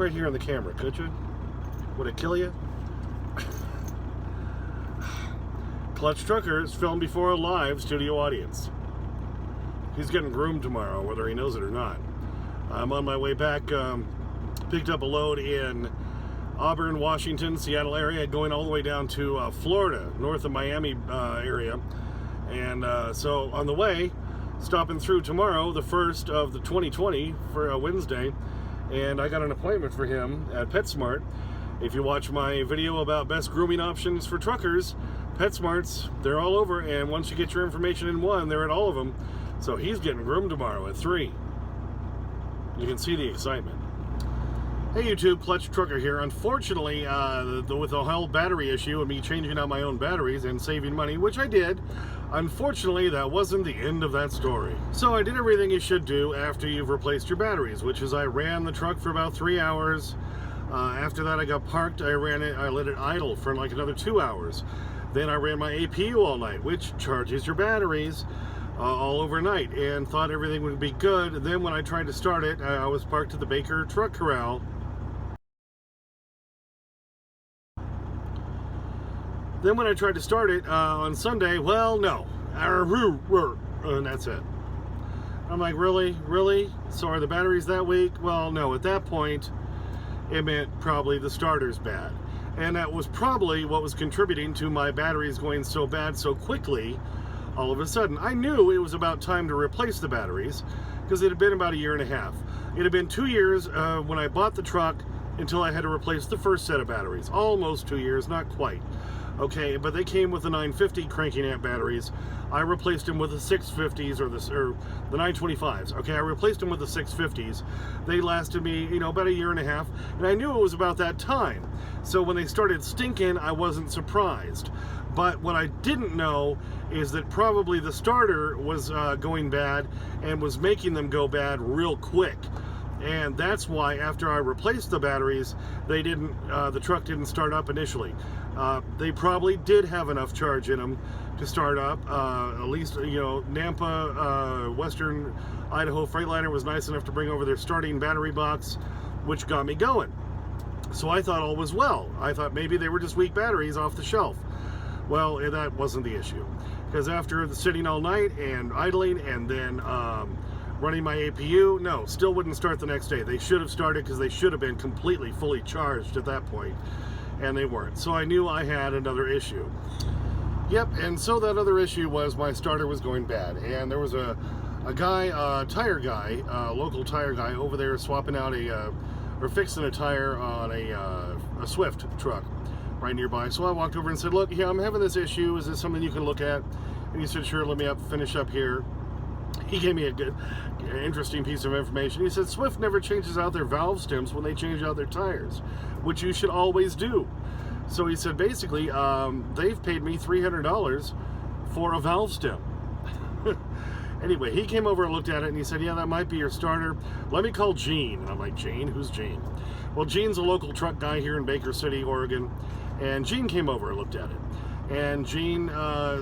Right here on the camera, could you? Would it kill you? Clutch Trucker is filmed before a live studio audience. He's getting groomed tomorrow, whether he knows it or not. I'm on my way back, picked up a load in Auburn, Washington, Seattle area, going all the way down to Florida, north of Miami area. And so on the way, stopping through tomorrow, the first of the 2020 for Wednesday, and I got an appointment for him at PetSmart. If you watch my video about best grooming options for truckers, PetSmarts, they're all over, and once you get your information in one, they're at all of them. So he's getting groomed tomorrow at 3. You can see the excitement. Hey YouTube, Clutch Trucker here. Unfortunately, with the whole battery issue and me changing out my own batteries and saving money, which I did, unfortunately that wasn't the end of that story. So I did everything you should do after you've replaced your batteries, which is I ran the truck for about 3 hours. After that I got parked, I let it idle for like another 2 hours. Then I ran my APU all night, which charges your batteries all overnight, and thought everything would be good. And then when I tried to start it, I was parked at the Baker Truck Corral. Then when I tried to start it on Sunday, well, no. And that's it. I'm like, really? Really? So are the batteries that weak? Well, no. At that point, it meant probably the starter's bad. And that was probably what was contributing to my batteries going so bad so quickly all of a sudden. I knew it was about time to replace the batteries because it had been about 1.5 years. It had been 2 years when I bought the truck until I had to replace the first set of batteries. Almost 2 years, not quite. Okay, but they came with the 950 cranking amp batteries. I replaced them with the 650s or the 925s. Okay, I replaced them with the 650s. They lasted me, about 1.5 years, and I knew it was about that time. So when they started stinking, I wasn't surprised. But what I didn't know is that probably the starter was going bad and was making them go bad real quick. And that's why after I replaced the batteries, the truck didn't start up initially. They probably did have enough charge in them to start up. At least, Nampa Western Idaho Freightliner was nice enough to bring over their starting battery box, which got me going. So I thought all was well. I thought maybe they were just weak batteries off the shelf. Well, that wasn't the issue. Because after sitting all night and idling and then running my APU, no, still wouldn't start the next day. They should have started because they should have been completely fully charged at that point, and they weren't. So I knew I had another issue. Yep, and so that other issue was my starter was going bad, and there was a guy, tire guy, local tire guy over there swapping out or fixing a tire on a Swift truck right nearby. So I walked over and said, look, yeah, I'm having this issue. Is this something you can look at? And he said, sure, let me finish up here. He gave me a good, interesting piece of information. He said Swift never changes out their valve stems when they change out their tires, which you should always do. So he said basically they've paid me $300 for a valve stem. Anyway, he came over and looked at it and he said, yeah, that might be your starter. Let me call Gene. And I'm like, Gene? Who's Gene? Well, Gene's a local truck guy here in Baker City, Oregon. And Gene came over and looked at it. And Gene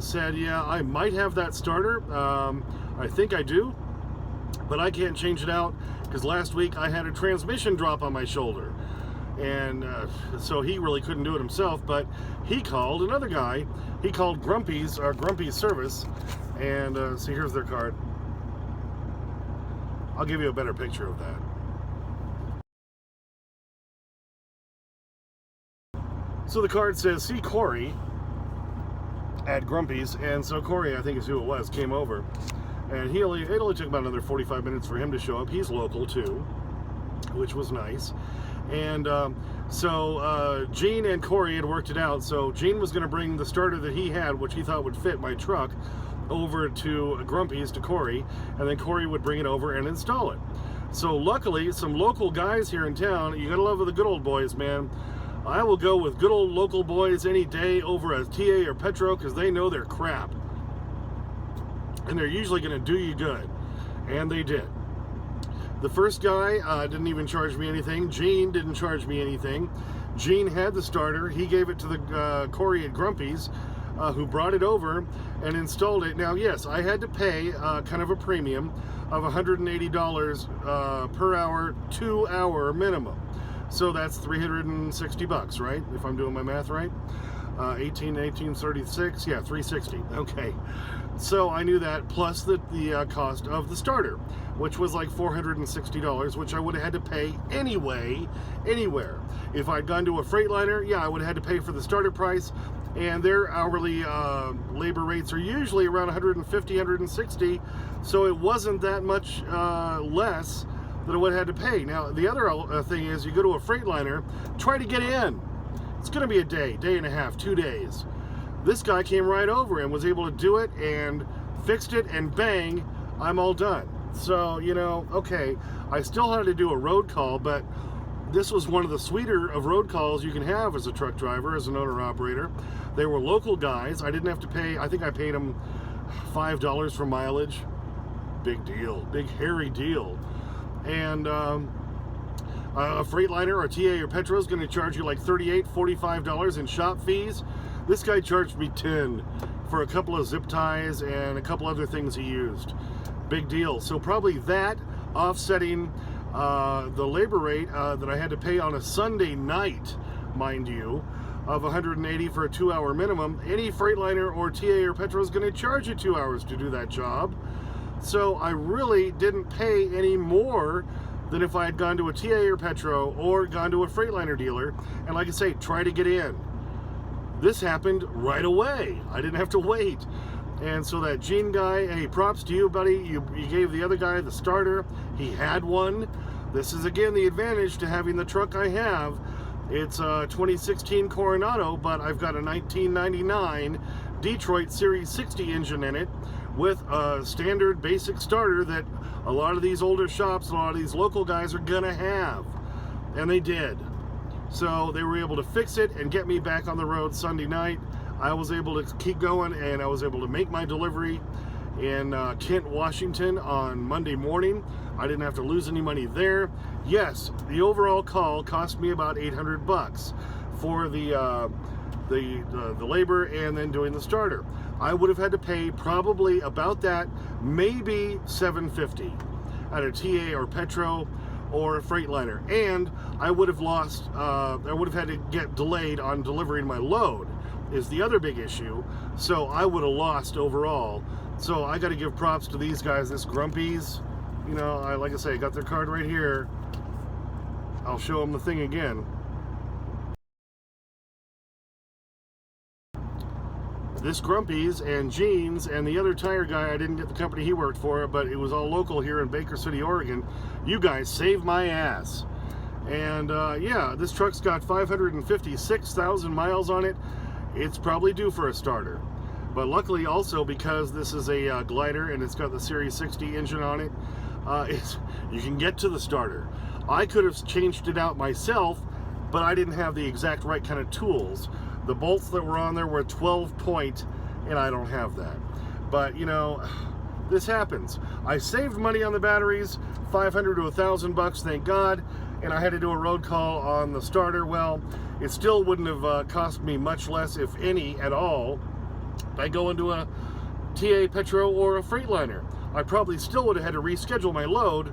said, yeah, I might have that starter. I think I do, but I can't change it out because last week I had a transmission drop on my shoulder. And so he really couldn't do it himself, but he called another guy. He called Grumpy's service. And see, here's their card. I'll give you a better picture of that. So the card says, see Corey at Grumpy's. And so Corey, I think is who it was, came over. And it only took about another 45 minutes for him to show up. He's local too, which was nice. And so Gene and Corey had worked it out. So Gene was going to bring the starter that he had, which he thought would fit my truck, over to Grumpy's to Corey, and then Corey would bring it over and install it. So luckily, some local guys here in town, you gotta love the good old boys, man. I will go with good old local boys any day over a TA or Petro because they know their crap. And they're usually going to do you good. And they did. The first guy didn't even charge me anything. Gene didn't charge me anything. Gene had the starter. He gave it to the Corey at Grumpy's, who brought it over and installed it. Now, yes, I had to pay kind of a premium of $180 per hour, 2 hour minimum. So that's 360 bucks, right? If I'm doing my math right. 1836, yeah, 360. Okay. So I knew that, plus the cost of the starter, which was like $460, which I would have had to pay anyway, anywhere. If I'd gone to a Freightliner, yeah, I would have had to pay for the starter price, and their hourly labor rates are usually around 150, 160, so it wasn't that much less that I would have had to pay. Now, the other thing is, you go to a Freightliner, try to get in. It's going to be a day and a half, 2 days. This guy came right over and was able to do it and fixed it, and bang, I'm all done. So, you know, okay, I still had to do a road call, but this was one of the sweeter of road calls you can have as a truck driver, as an owner-operator. They were local guys. I didn't have to pay, I think I paid them $5 for mileage. Big deal, big hairy deal. And a Freightliner or TA or Petro is going to charge you like $38, $45 in shop fees. This guy charged me $10 for a couple of zip ties and a couple other things he used. Big deal. So probably that offsetting the labor rate that I had to pay on a Sunday night, mind you, of $180 for a 2-hour minimum. Any Freightliner or TA or Petro is going to charge you 2 hours to do that job. So I really didn't pay any more than if I had gone to a TA or Petro or gone to a Freightliner dealer. And like I say, try to get in. This happened right away. I didn't have to wait. And so that Gene guy, hey, props to you, buddy. You gave the other guy the starter. He had one. This is, again, the advantage to having the truck I have. It's a 2016 Coronado, but I've got a 1999 Detroit Series 60 engine in it with a standard basic starter that a lot of these older shops, a lot of these local guys are gonna have. And they did. So they were able to fix it and get me back on the road Sunday night. I was able to keep going, and I was able to make my delivery in Kent, Washington on Monday morning. I didn't have to lose any money there. Yes, the overall call cost me about 800 bucks for the labor and then doing the starter. I would have had to pay probably about that, maybe $750 at a TA or Petro or a Freightliner, and I would have lost, I would have had to get delayed on delivering my load, is the other big issue. So I would have lost overall. So I got to give props to these guys, this Grumpy's. You know, like I say, I got their card right here. I'll show them the thing again. This Grumpy's and Gene's and the other tire guy, I didn't get the company he worked for, but it was all local here in Baker City, Oregon. You guys saved my ass. And yeah, this truck's got 556,000 miles on it. It's probably due for a starter. But luckily also, because this is a glider and it's got the Series 60 engine on it, you can get to the starter. I could have changed it out myself, but I didn't have the exact right kind of tools. The bolts that were on there were 12 point, and I don't have that. But, you know, this happens. I saved money on the batteries, 500 to 1,000 bucks, thank God, and I had to do a road call on the starter. Well, it still wouldn't have cost me much less, if any, at all, by going to a TA Petro or a Freightliner. I probably still would have had to reschedule my load,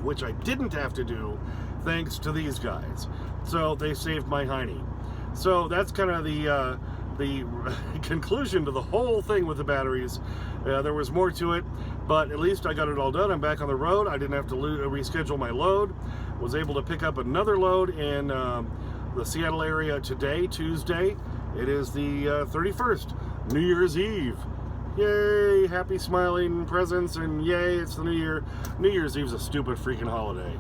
which I didn't have to do, thanks to these guys. So they saved my hiney. So that's kind of the conclusion to the whole thing with the batteries. There was more to it, but at least I got it all done. I'm back on the road. I didn't have to reschedule my load. Was able to pick up another load in the Seattle area today, Tuesday. It is the 31st, New Year's Eve. Yay, happy smiling presents, and yay, it's the New Year. New Year's Eve's a stupid freaking holiday.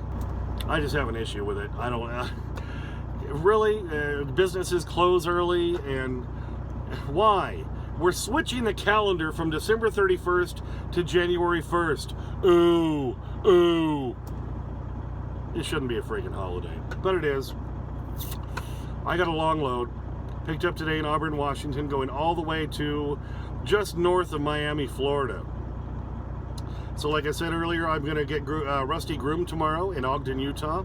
I just have an issue with it. I don't... really, businesses close early, and why? We're switching the calendar from December 31st to January 1st. Ooh, ooh. It shouldn't be a freaking holiday, but it is. I got a long load. Picked up today in Auburn, Washington, going all the way to just north of Miami, Florida. So like I said earlier, I'm going to get Rusty groomed tomorrow in Ogden, Utah.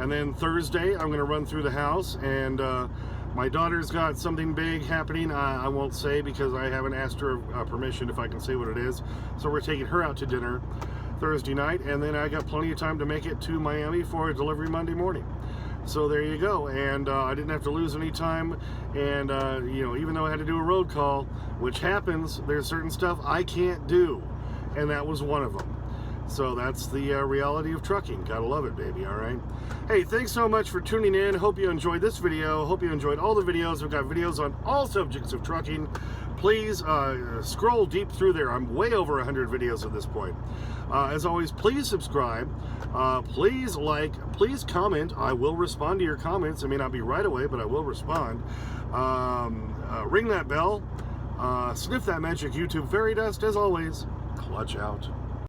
And then Thursday, I'm going to run through the house, and my daughter's got something big happening. I won't say because I haven't asked her permission if I can say what it is. So we're taking her out to dinner Thursday night, and then I got plenty of time to make it to Miami for a delivery Monday morning. So there you go. And I didn't have to lose any time. And, you know, even though I had to do a road call, which happens, there's certain stuff I can't do. And that was one of them. So that's the reality of trucking. Gotta love it, baby, all right? Hey, thanks so much for tuning in. Hope you enjoyed this video. Hope you enjoyed all the videos. We've got videos on all subjects of trucking. Please scroll deep through there. I'm way over 100 videos at this point. As always, please subscribe. Please like. Please comment. I will respond to your comments. It may not be right away, but I will respond. Ring that bell. Sniff that magic YouTube fairy dust. As always, clutch out.